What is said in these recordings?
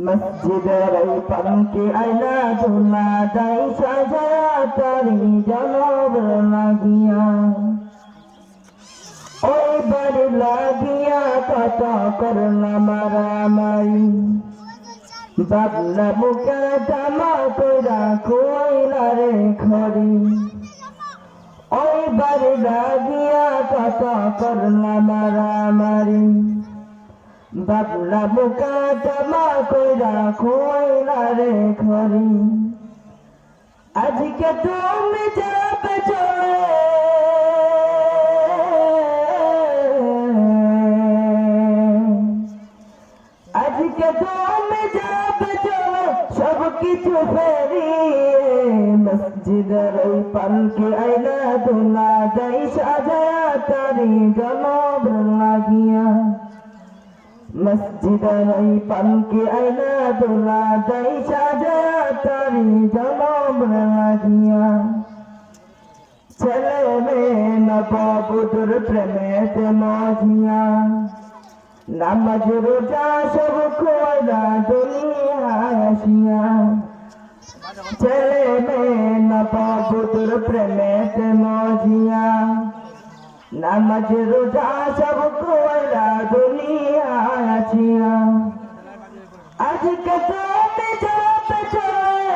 মসজিদের এই পালকে আয়না ধুলা দাই সাজায়া তারি জনব লাগিয়া ওই বাড়ি লাগিয়া কত করলা মারামারি বাবলা বুকে জামা কইরা খুয়াইলা রে খড়ি ওই বাড়ি লাগিয়া কত করলা মারামারি বাবলা বুকে জামা কইরা খুয়াইলা রে খড়ি আজকে তুমি যাবে চলে আজকে তুমি যাবে চলে সব কিছু ফেরিয়ে মসজিদের ওই পালকে আইনা দোলা দেই সাজায়া তারি জনব লাগিয়া মসজিদের ওই পালকে আইনা দোলা দেই সাজায়া তারি জনব লাগিয়া ছেলে মেয়ে নববধূর প্রেমেতে মজিয়া নামাজ রোজা সব খোয়াইলা দুনিয়ায় আসিয়া ছেলে মেয়ে নববধূর প্রেমেতে মজিয়া নামাজ রোজা সব খোয়াইলা দুনিয়ায় আসিয়া আজকে তুমি যাবে চলে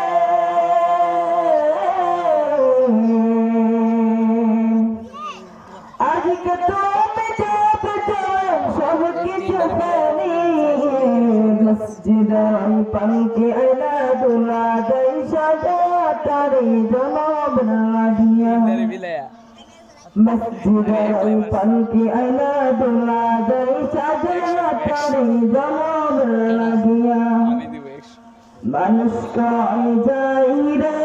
আজকে তুমি যাবে চলে সব কিছু ফেলিয়ে মসজিদের পালকে আইনা দোলা দেই সাজায়া তারি জনব লাগিয়া মসজিদের পালকে আইনা দোলা দেই সাজায়া তারি জনব লাগিয়া মানুষ কয় যাই রে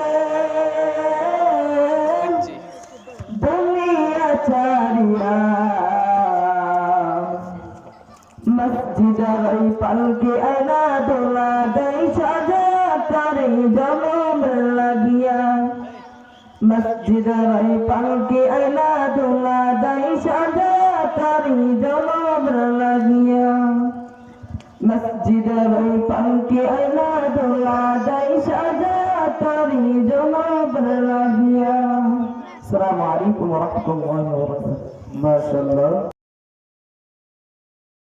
দুনিয়া ছাড়িয়া মসজিদের পালকে আয়না দোলা দেই সাজায়া তারি জনব লাগিয়া মসজিদের পালকে আয়না দোলা দেই সাজায়া তারি জনব লাগিয়া মসজিদের পালকে আয়না দোলা দেই সাজায়া তারি জনব লাগিয়া। আসসালামু আলাইকুম ওয়া রাহমাতুল্লাহি ওয়া বারাকাতুহু। মাশাআল্লাহ।